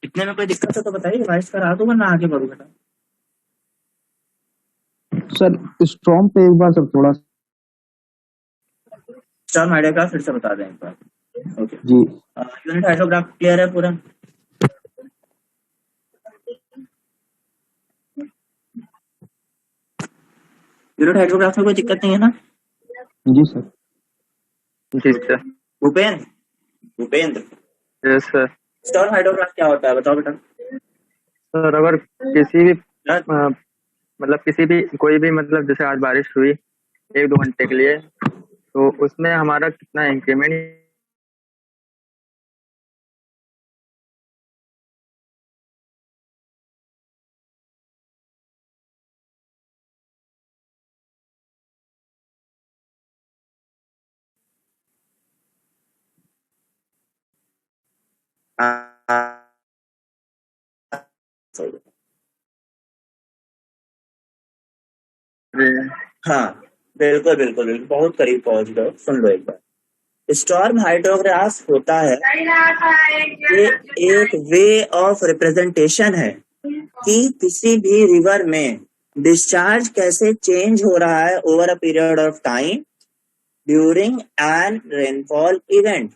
इतने में कोई दिक्कत है तो बताइए, रिवाइज करा दूं वरना आगे बढ़ू बेटा। सर स्ट्रॉम पे एक बार सर थोड़ा। स्टॉर्म हाइड्रोग्राफ फिर से बता दें एक बार। ओके जी यूनिट हाइड्रोग्राफ क्लियर है पूरा? यूनिट हाइड्रोग्राफ में कोई दिक्कत नहीं है ना? जी सर। जी sir. Bhupendra Bhupendra yes sir. Storm hydrograph क्या होता है बताओ बेटा। सर अगर किसी भी यार, मतलब किसी भी कोई भी मतलब जैसे आज बारिश हुई 1-2 घंटे के लिए, तो उसमें हमारा कितना इंक्रीमेंट हाँ बिल्कुल बिल्कुल बिल्कुल, बहुत करीब पहुंच गए। सुन लो एक बार, स्टॉर्म हाइड्रोग्राफ होता है, ये एक वे ऑफ रिप्रेजेंटेशन है कि किसी भी रिवर में डिस्चार्ज कैसे चेंज हो रहा है over a period of time during an rainfall event.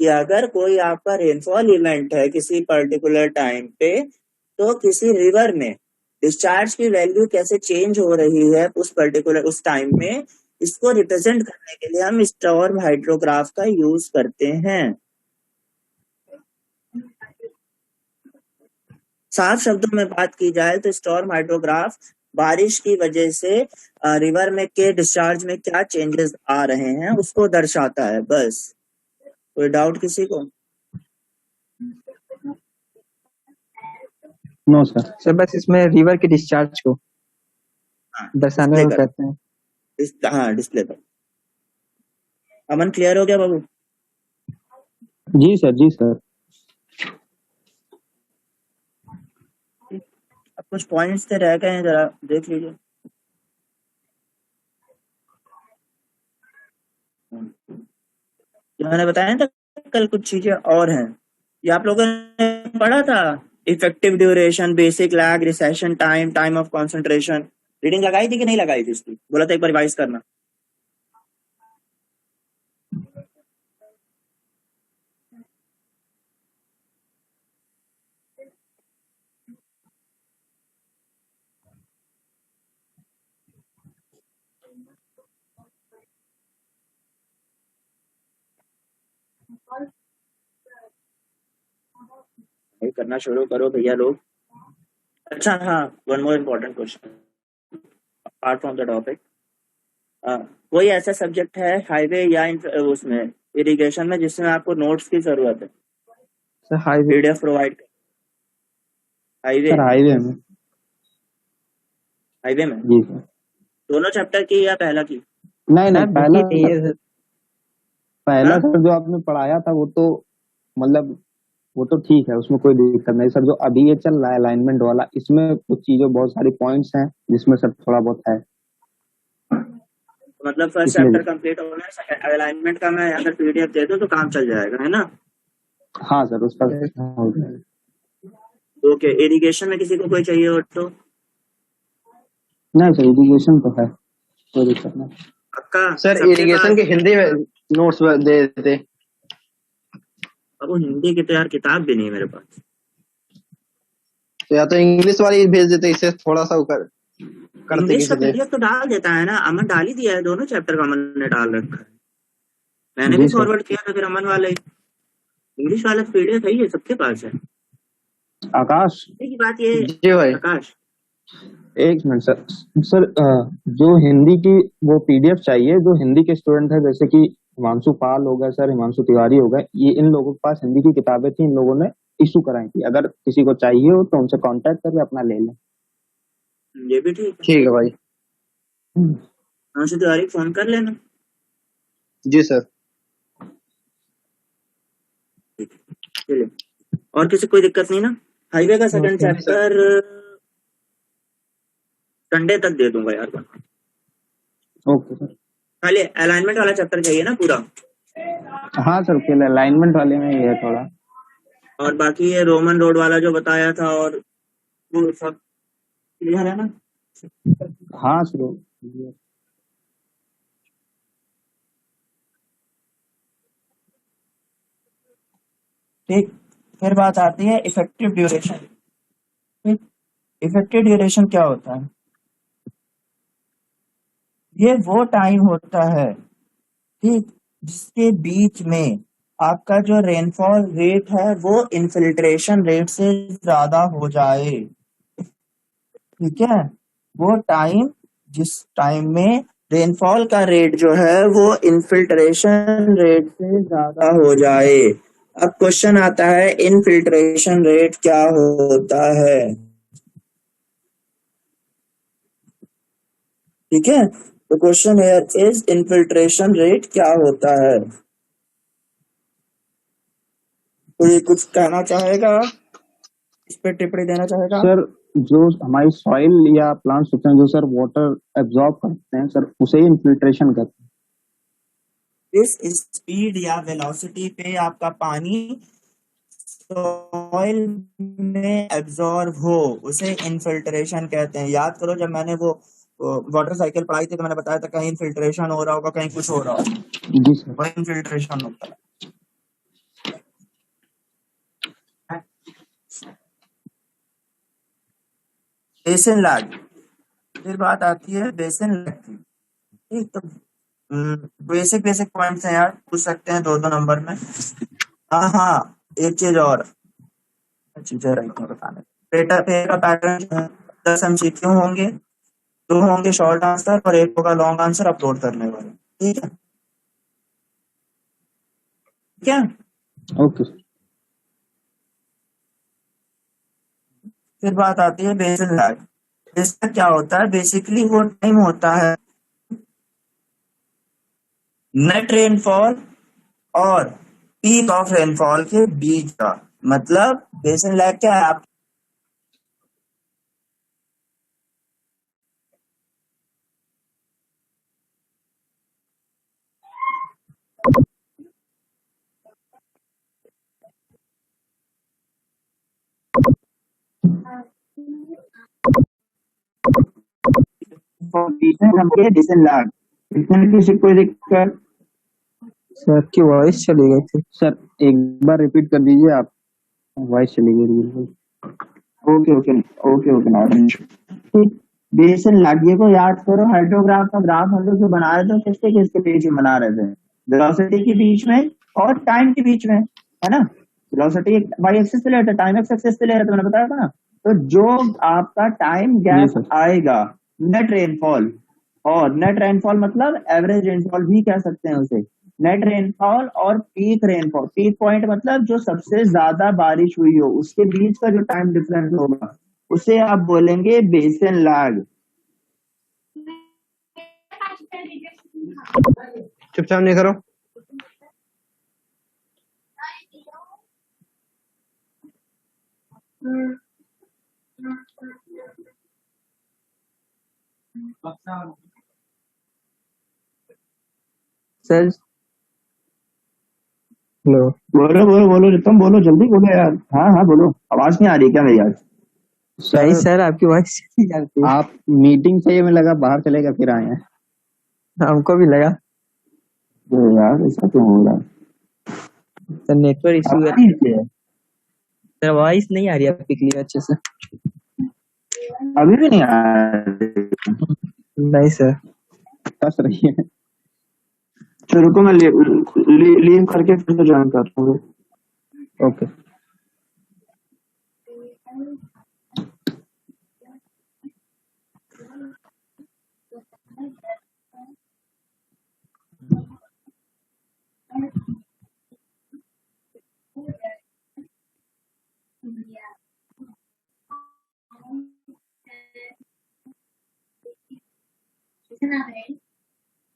कि अगर कोई आपका रेनफॉल इवेंट है किसी पर्टिकुलर टाइम पे, तो किसी रिवर में डिस्चार्ज की वैल्यू कैसे चेंज हो रही है उस पर्टिकुलर उस टाइम में, इसको रिप्रेजेंट करने के लिए हम स्टॉर्म हाइड्रोग्राफ का यूज करते हैं। साफ शब्दों में बात की जाए तो स्टॉर्म हाइड्रोग्राफ बारिश की वजह से रिवर में के डिस्चार्ज में क्या चेंजेस आ रहे हैं उसको दर्शाता है, बस। कोई डाउट किसी को? No sir. सर बस इसमें रिवर के डिस्चार्ज को हाँ, दर्शाने डिस्प्ले को कर। कहते हैं। हाँ डिस्प्ले पर। अमन क्लियर हो गया बाबू? जी सर। जी सर। अब कुछ पॉइंट्स थे रह गए हैं, जरा देख लीजिए। जो मैंने बताया था कल कुछ चीजें और हैं, ये आप लोगों ने पढ़ा था। Effective duration, basic lag, recession time, time of concentration. Reading लगाई थी कि नहीं लगाई थी इसकी? बोला था एक बार रिवाइज करना। करना शुरू करो भैया लोग। अच्छा हाँ, one more important question apart from the topic. कोई ऐसा सब्जेक्ट है हाईवे या उसमें इरिगेशन में जिसमें आपको नोट्स की जरूरत है? Sir highway. पीडीएफ प्रोवाइड कर। हाईवे सर हाईवे में। हाईवे में जी सर। दोनों चैप्टर की या पहला की? नहीं नहीं, सर पहला नहीं है सर। पहला हाँ? सर जो आपने पढ़ाया था वो तो मतलब वो तो ठीक है, उसमें कोई दिक्कत नहीं सर। जो अभी ये चल रहा है अलाइनमेंट वाला, इसमें कुछ चीजें बहुत सारी पॉइंट्स हैं जिसमें सर थोड़ा बहुत है, मतलब फर्स्ट इसलिए। चैप्टर कंप्लीट हो गया, अलाइनमेंट का मैं अगर पीडीएफ दे दूं तो काम चल जाएगा, है ना? हाँ सर उसका हो जाएगा। ओके, इरिगेशन में किसी को कोई चाहिए हो तो? नहीं सर एजुकेशन तो है, कोई दिक्कत नहीं। पक्का? सर सबके इरिगेशन पास? के हिंदी में नोट्स दे देते। अब वो हिंदी की तो यार किताब भी नहीं है मेरे पास। तो या तो इंग्लिश वाली भेज देते, इससे थोड़ा सा करते इंग्लिश का किसी से। पीडीएफ तो डाल देता है ना, अमन डाल ही दिया है, दोनों चैप्टर का अमन ने डाल रखा है। मैंने जी भी सर। फॉरवर्ड किया था फिर अमन वाले। इंग्लिश वाला पीडीएफ है, ये सबके पास है। आकाश की बात ये जी भाई। आकाश, एक मिनट सर। सर जो हिंदी की वो पीडीएफ चाहिए, जो हिंदी के स्टूडेंट है जैसे कि हिमांशु पाल हो गए सर, हिमांशु तिवारी हो गए, ये इन लोगों के पास हिंदी की किताबें थी, इन लोगों ने इशू कराई थी। अगर किसी को चाहिए हो तो उनसे कांटेक्ट करके अपना ले लें। ये भी ठीक है। ठीक है भाई। हमसे तिवारी फोन कर लेना। जी सर। चलिए, और किसी कोई दिक्कत नहीं ना? हाईवे का सेकंड चैप्टर संडे तक दे दूंगा यार। Okay sir. खाली अलाइनमेंट वाला चैप्टर चाहिए ना पूरा? हाँ सर, फिर अलाइनमेंट वाले में ही है थोड़ा। और बाकी ये रोमन रोड वाला जो बताया था और वो सब क्लियर है ना? हाँ सर। ठीक, फिर बात आती है इफेक्टिव ड्यूरेशन। ठीक, इफेक्टिव ड्यूरेशन क्या होता है? ये वो टाइम होता है, ठीक, जिसके बीच में आपका जो रेनफॉल रेट है वो इनफिल्ट्रेशन रेट से ज्यादा हो जाए। ठीक है, वो टाइम जिस टाइम में रेनफॉल का रेट जो है वो इनफिल्ट्रेशन रेट से ज्यादा हो जाए। अब क्वेश्चन आता है इनफिल्ट्रेशन रेट क्या होता है? ठीक है, तो question here is infiltration rate क्या होता है? कोई कुछ कहना चाहेगा, इस पे टिप्पणी देना चाहेगा? सर जो हमारी सॉइल या प्लांट्स होते हैं जो सर वाटर एब्जॉर्ब करते हैं सर, उसे इन्फिल्ट्रेशन कहते हैं। इस स्पीड या वेलोसिटी पे आपका पानी सॉइल में एब्जॉर्ब हो उसे इनफिल्ट्रेशन कहते हैं। याद करो जब मैंने वो वाटर साइकिल पढ़ाई थी तो मैंने बताया था कहीं इनफिल्ट्रेशन हो रहा होगा, कहीं कुछ हो रहा होगा, जी सर। वही इनफिल्ट्रेशन होता है। बेसिन लैग, फिर बात आती है बेसिन लैग की। ठीक, तो बेसिक बेसिक पॉइंट्स हैं यार, पूछ सकते हैं 2-2 नंबर में। हाँ हाँ, एक चीज और चीजें रही थी बताने। पेटा पे का पैटर्न 10 MCQ होंगे, 2 होंगे शॉर्ट आंसर और 1 होगा लॉन्ग आंसर अपलोड करने वाले। ठीक है, ठीक है। Okay sir. फिर बात आती है बेसिन लैग। इसका क्या होता है? बेसिकली वो टाइम होता है नेट रेनफॉल और पीक ऑफ रेनफॉल के बीच का। मतलब बेसिन लैग क्या है? आप बेसिन लैग, इसमें किसी कोई दिक्कत? सर आपकी वॉइस चली गई थी। सर एक बार रिपीट कर दीजिए, आप वॉइस चली गई थी बिल्कुल। Okay okay okay okay, not an issue. ठीक, बेसिन लैग को याद करो, हाइड्रोग्राफ का ग्राफ हम लोग जो बना रहे थे किसके किसके बीच में बना रहे थे? वेलोसिटी के बीच में और टाइम के बीच में, है ना? वेलोसिटी वाई एक्सिस पे ले रहे थे, टाइम एक्सिस पे ले रहे थे, मैंने बताया था ना। तो जो आपका टाइम जी गैप सर। आएगा नेट रेनफॉल, और नेट रेनफॉल मतलब एवरेज रेनफॉल भी कह सकते हैं उसे, नेट रेनफॉल और पीक रेनफॉल, पीक पॉइंट मतलब जो सबसे ज्यादा बारिश हुई हो उसके बीच का जो टाइम डिफरेंस होगा उसे आप बोलेंगे बेसिन लैग। चुपचाप नहीं करो। Sir hello. बोलो बोलो बोलो, तुम बोलो, जल्दी बोलो यार। हाँ हाँ बोलो, आवाज नहीं आ रही क्या मेरी आज? नहीं सर सर आपकी वॉइस चली जाती है। आप मीटिंग से हमें लगा बाहर चलेगा फिर आए हैं। हमको भी लगा। तो यार ऐसा क्यों हो रहा है? सर नेटवर्क इशू है। आवाज नहीं है? सर वॉइस नहीं आ रही आपकी क्लियर अच्छे से। अभी भी नहीं आ रही? नहीं सर। फंस रही है। तो रुको मैं लीव करके फिर से ज्वाइन करता हूँ। Okay.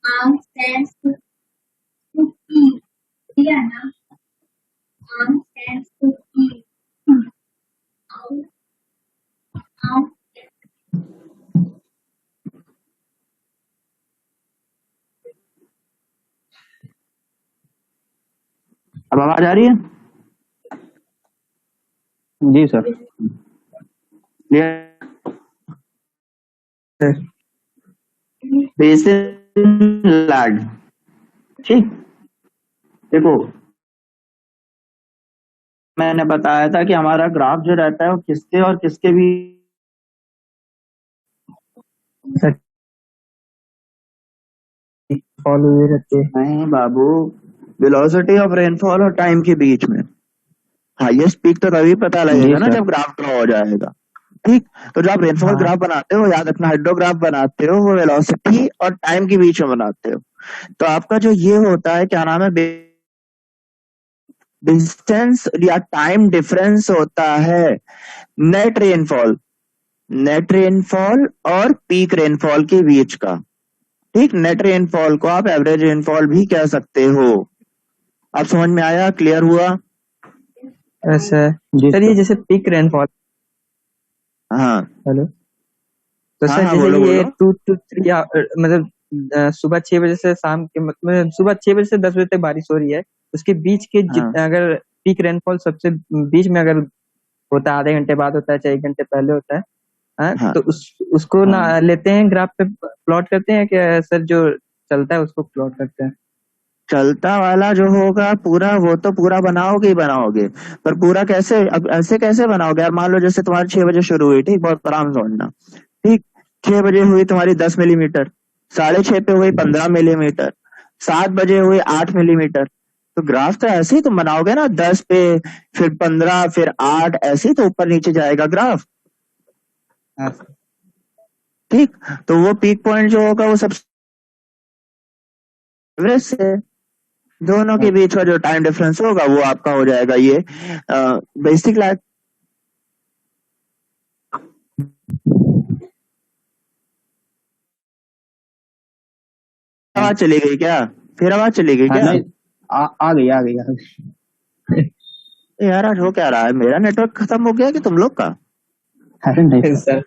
Arm stands to eat. Yeah, na? Arm stands to eat. Out, out. अब आवाज आ रही है? जी सर। बेसिन लैग, ठीक। देखो मैंने बताया था कि हमारा ग्राफ जो रहता है वो किसके और किसके भी फॉलो हुए रहते हैं। नहीं बाबू, वेलोसिटी ऑफ रेनफॉल और टाइम के बीच में हाईएस्ट पीक तो तभी पता जी लगेगा ना सर। जब ग्राफ ड्रॉ हो जाएगा, ठीक। तो जब आप रेनफॉल हाँ ग्राफ बनाते हो, याद रखना हाइड्रोग्राफ बनाते हो वो वेलोसिटी और टाइम के बीच में बनाते हो। तो आपका जो ये होता है क्या नाम है, डिस्टेंस या टाइम डिफरेंस होता है नेट रेनफॉल, नेट रेनफॉल और पीक रेनफॉल के बीच का, ठीक। नेट रेनफॉल को आप एवरेज रेनफॉल भी कह सकते हो। आप समझ में आया, क्लियर हुआ? सर। जी सर ये सर। जैसे पीक रेनफॉल, हाँ हेलो, तो हाँ सर हाँ, जैसे बोलो कि ये बोलो। 2 to 3 मतलब सुबह 6 बजे से शाम के मतलब सुबह 6 बजे से 10 बजे तक बारिश हो रही है, उसके बीच के हाँ अगर पीक रेनफॉल सबसे बीच में अगर होता है, आधे घंटे बाद होता है चाहे 1 घंटे पहले होता है, हाँ, हाँ तो उसको ना हाँ, लेते हैं ग्राफ पे प्लॉट करते हैं कि सर जो चलता है उसको प्लॉट करते हैं। चलता वाला जो होगा पूरा वो तो पूरा बनाओगे ही बनाओगे, पर पूरा कैसे, अब ऐसे कैसे बनाओगे यार? मान लो जैसे तुम्हारी 6 बजे शुरू हुई, ठीक, बहुत आराम से समझना, ठीक। 6 बजे हुई तुम्हारी 10 मिलीमीटर, 6:30 पे हुई 15 मिलीमीटर, 7 बजे हुई 8 मिलीमीटर। तो ग्राफ तो ऐसे ही तुम बनाओगे ना, 10 पे, फिर 15, फिर 8, ऐसे ही तो ऊपर नीचे जाएगा ग्राफ, हाँ ठीक। तो वो पीक पॉइंट जो होगा वो सब एवरेज से दोनों के बीच का जो टाइम डिफरेंस होगा वो आपका हो जाएगा ये बेसिक लैग। आवाज चली गई क्या? फिर आवाज चली गई हाँ क्या? नहीं, आ गई आ गई आ गई। यार आज हो क्या रहा है, मेरा नेटवर्क खत्म हो गया कि तुम लोग का? अरे नहीं सर। सर।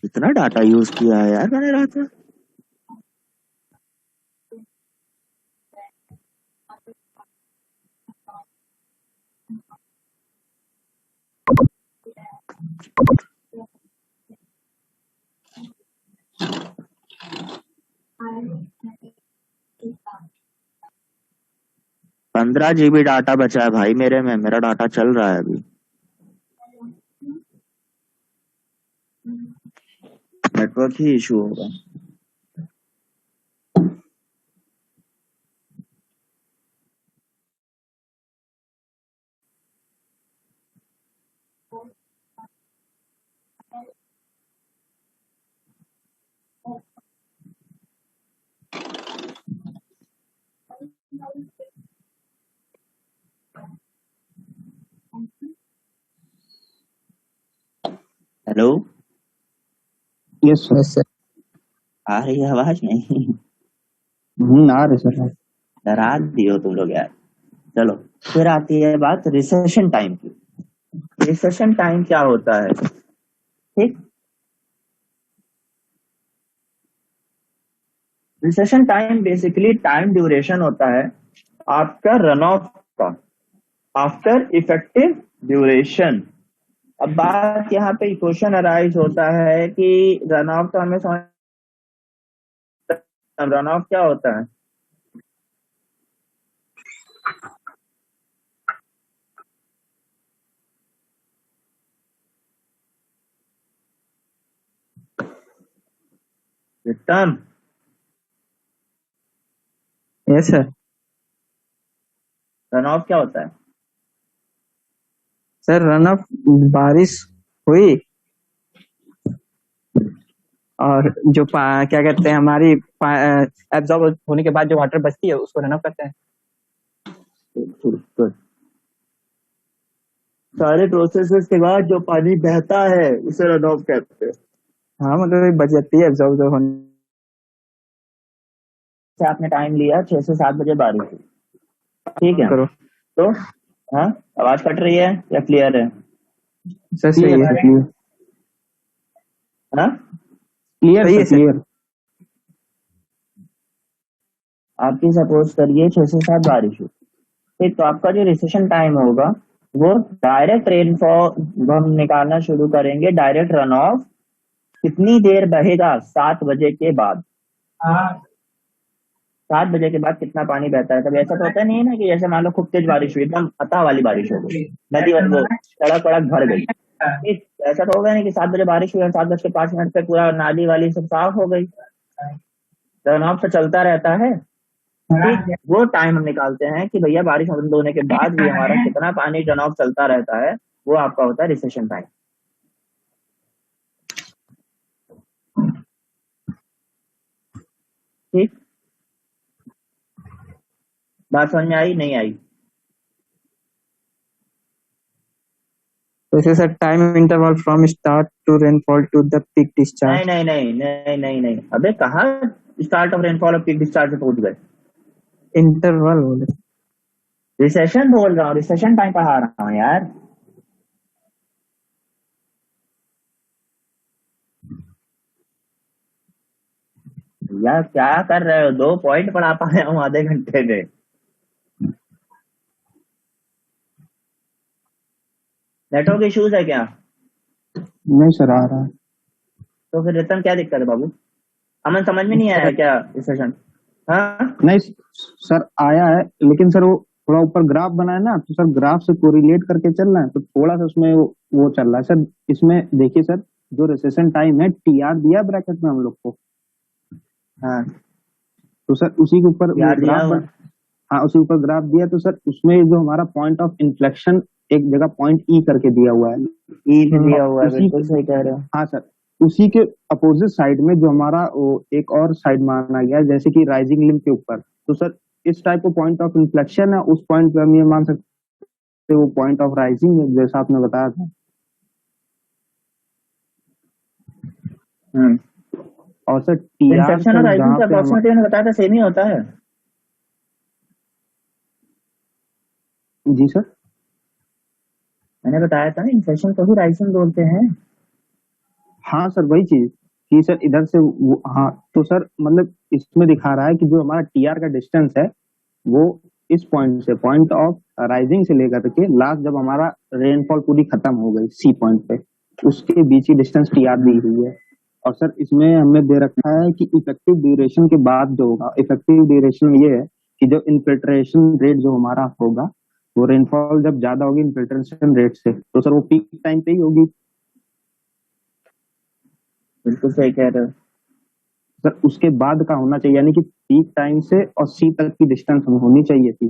इतना डाटा यूज किया है यार मैंने रात में। पंद्रह जीबी डाटा बचा है भाई मेरे में, मेरा डाटा चल रहा है अभी। नेटवर्क ही इशू होगा। Hello, yes sir. Yes sir. आ रही है आवाज? नहीं, आ रहे सर। डरा दियो तुम लोग यार। चलो, फिर आती है बात रिसेशन टाइम की। रिसेशन टाइम क्या होता है, ठीक। Recession time basically time duration होता है आपका रन ऑफ का आफ्टर इफेक्टिव ड्यूरेशन। अब बात यहाँ पे क्वेश्चन अराइज होता है कि रन ऑफ तो हमें समझ, रन ऑफ क्या होता है? Return. Yes sir. Run of क्या होता है? सर रन ऑफ बारिश हुई और जो क्या कहते हैं हमारी एब्जॉर्ब होने के बाद जो वाटर बचती है उसको रन ऑफ करते हैं। Good. सारे प्रोसेसेस के बाद जो पानी बहता है उसे रन ऑफ कहते हैं। हाँ मतलब बच जाती है एब्जॉर्ब होने। से आपने टाइम लिया 6 से 7 बजे बारिश हुई, ठीक है। करो तो हाँ, आवाज कट रही है या क्लियर है? सर, सही क्लियर है है सर। क्लियर। हाँ, क्लियर सही सर है सर। क्लियर। आपकी सपोज करिए 6 से 7 बारिश हुई, ठीक, तो आपका जो रिसेशन टाइम होगा वो डायरेक्ट रेनफॉल हम निकालना शुरू करेंगे, डायरेक्ट रन ऑफ कितनी देर बहेगा 7 बजे के बाद। 7 बजे के बाद कितना पानी बहता है। कभी ऐसा तो होता नहीं है ना कि जैसे मान लो खूब तेज बारिश हुई, एकदम अता वाली बारिश हो गई, नदी वो सड़क वड़क भर गई, ठीक, ऐसा तो होगा नहीं कि 7 बजे बारिश हुई और 7:05 तक पूरा नाली वाली सब साफ हो गई। रन ऑफ तो चलता रहता है, ठीक, वो टाइम हम निकालते हैं कि भैया बारिश बंद होने के बाद भी हमारा कितना पानी रन ऑफ चलता रहता है, वो आपका होता है रिसेशन टाइम। ठीक, बात समझ में आई नहीं आई? वैसे sir time interval from start to rainfall to the peak नहीं डिस्चार्ज। नहीं नहीं नहीं नहीं नहीं, अबे कहाँ स्टार्ट ऑफ रेनफॉल और पीक डिस्चार्ज से पहुंच गए? इंटरवल बोले। रिसेशन बोल रहा हूँ, रिसेशन टाइम पढ़ा रहा हूँ यार। यार क्या कर रहे हो, 2 पॉइंट पढ़ा पाया हूँ आधे घंटे में। नेटवर्क इश्यूज है क्या? नहीं सर, आ रहा है। तो फिर रिटर्न क्या दिक्कत है बाबू? अमन समझ में नहीं आया क्या रिसेशन? हाँ नहीं सर, आया है, लेकिन सर वो थोड़ा ऊपर ग्राफ बना है ना, तो सर ग्राफ से कोरिलेट करके चलना है, तो थोड़ा सा उसमें वो चल रहा है सर। इसमें देखिए सर, जो रिसेशन टाइम है टीआर दिया ब्रैकेट में हम लोग को, हाँ तो सर उसी के ऊपर वो यार दिया ग्राफ हुआ। हाँ उसी ऊपर ग्राफ दिया, तो सर उसमें जो हमारा पॉइंट ऑफ इन्फ्लेक्शन एक जगह पॉइंट ई करके दिया हुआ है। ई भी दिया हुआ है, उसी बिल्कुल सही कह रहे हो। हाँ सर, उसी के अपोजिट साइड में जो हमारा वो एक और साइड माना गया है, जैसे कि राइजिंग लिंब के ऊपर, तो सर इस टाइप का पॉइंट ऑफ इन्फ्लेक्शन है, उस पॉइंट पे हम ये मान सकते हैं वो पॉइंट ऑफ राइजिंग है, जैसा आपने बताया था। और सर टीआर इन्फेक्शन और सर राइजिंग जहाँ का पे हम अप्रोक्सीमेटली मैंने बताया था सेम ही होता है। जी सर, मैंने बताया था ना, इन्फेक्शन को ही राइजिंग बोलते हैं। हाँ सर वही चीज कि सर इधर से हाँ, तो सर मतलब इसमें दिखा रहा है कि जो हमारा टीआर का डिस्टेंस है वो इस पॉइंट से, पॉइंट ऑफ राइजिंग से लेकर के लास्ट जब हमारा रेनफॉल पूरी खत्म हो गई सी पॉइंट पे, उसके बीच की डिस्टेंस टीआर दी हुई है। और सर इसमें हमने दे रखा है कि इफेक्टिव ड्यूरेशन के बाद जो होगा, इफेक्टिव ड्यूरेशन ये है कि जो इन्फिल्ट्रेशन रेट जो हमारा होगा, वो रेनफॉल जब ज्यादा होगी इन्फिल्ट्रेशन रेट से, तो सर वो पीक टाइम पे ही होगी। बिल्कुल सही कह रहे हो। सर उसके बाद का होना चाहिए, यानी कि पीक टाइम से और सी तक की डिस्टेंस होनी चाहिए थी।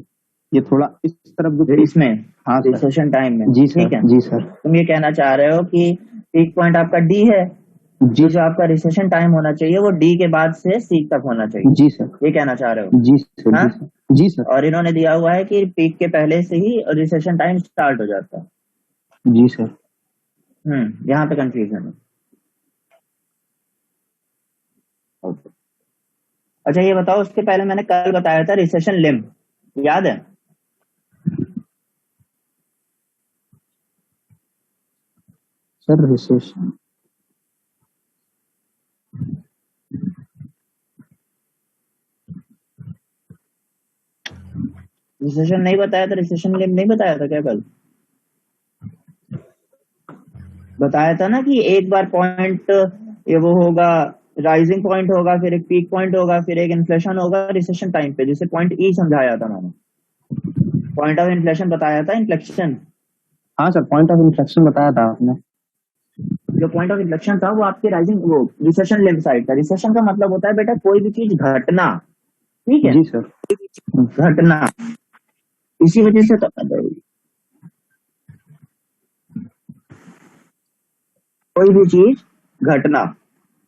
ये थोड़ा इस तरफ जो इसमें हाँ सर, रिसेशन टाइम में, जी ठीक सर, है। जी सर, तुम ये कहना चाह रहे हो कि पीक पॉइंट आपका डी है, जी तो जो आपका रिसेशन टाइम होना चाहिए वो डी के बाद से सी तक होना चाहिए, जी सर, ये कहना चाह रहे हो? जी सर, हाँ, जी सर, जी सर, और इन्होंने दिया हुआ है कि पीक के पहले से ही रिसेशन टाइम स्टार्ट हो जाता है। जी सर। यहाँ पे कंफ्यूजन है। ओके, अच्छा ये बताओ, उसके पहले मैंने कल बताया था रिसेशन लिम्ब, याद है? सर रिसेशन रिसेशन नहीं बताया था, रिसेशन लिम्ब नहीं बताया था क्या कल? बताया था ना कि एक बार पॉइंट ये वो होगा, राइजिंग पॉइंट होगा, फिर एक पीक पॉइंट होगा, फिर एक इन्फ्लेशन होगा रिसेशन टाइम पे, जिसे पॉइंट ई समझाया था मैंने। पॉइंट ऑफ इन्फ्लेशन बताया था, इन्फ्लेक्शन। हाँ सर, पॉइंट ऑफ इन्फ्लेक्शन बताया था आपने। जो पॉइंट ऑफ इन्फ्लेक्शन था वो आपके राइजिंग वो रिसेशन लिम्ब साइड था। रिसेशन का मतलब होता है बेटा कोई भी चीज घटना, ठीक है, जी सर। घटना। इसी वजह से तो कोई भी चीज घटना,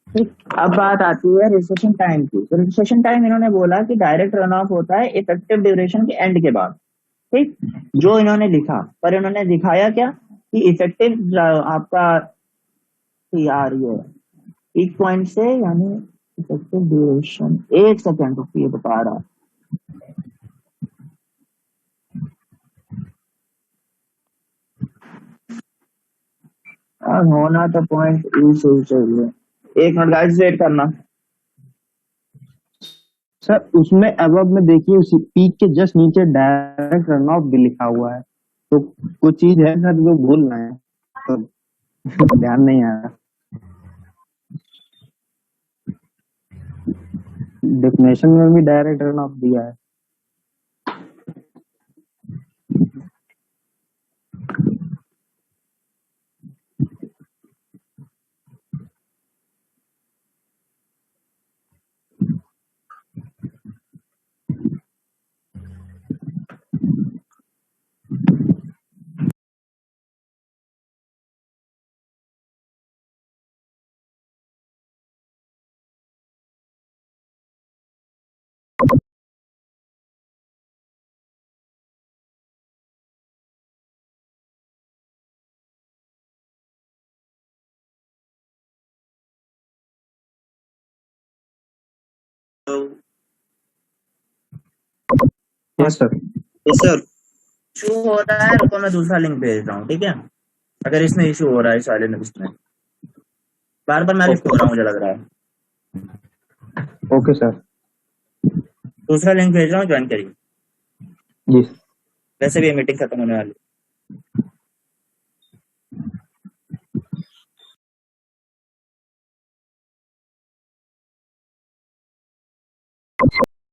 ठीक। अब बात आती है रिसेशन टाइम की। तो रिसेशन टाइम इन्होंने बोला कि डायरेक्ट रन ऑफ होता है इफेक्टिव ड्यूरेशन के एंड के बाद, ठीक, जो इन्होंने लिखा। पर इन्होंने दिखाया क्या कि इफेक्टिव आपका यार ये एक पॉइंट से, यानी इफेक्टिव ड्यूरेशन, एक सेकेंड रुकिए बता रहा। और होना तो पॉइंट ई से ही चाहिए। एक मिनट गाइस वेट करना। सर उसमें अब में देखिए उसी पीक के जस्ट नीचे डायरेक्ट रन ऑफ भी लिखा हुआ है, तो कुछ चीज है सर जो भूल रहे हैं, तो ध्यान नहीं आ रहा। डेफिनेशन में भी डायरेक्ट रन ऑफ दिया है। तो यस सर। सर इशू हो रहा है, रुको मैं दूसरा लिंक भेज रहा हूँ, ठीक है? अगर इसमें इशू हो रहा है इस वाले में, इसमें बार बार मैं लिफ्ट हो रहा हूँ, मुझे लग रहा है। Okay sir. दूसरा लिंक भेज रहा हूँ, ज्वाइन करिए। जी वैसे भी मीटिंग खत्म होने वाली है।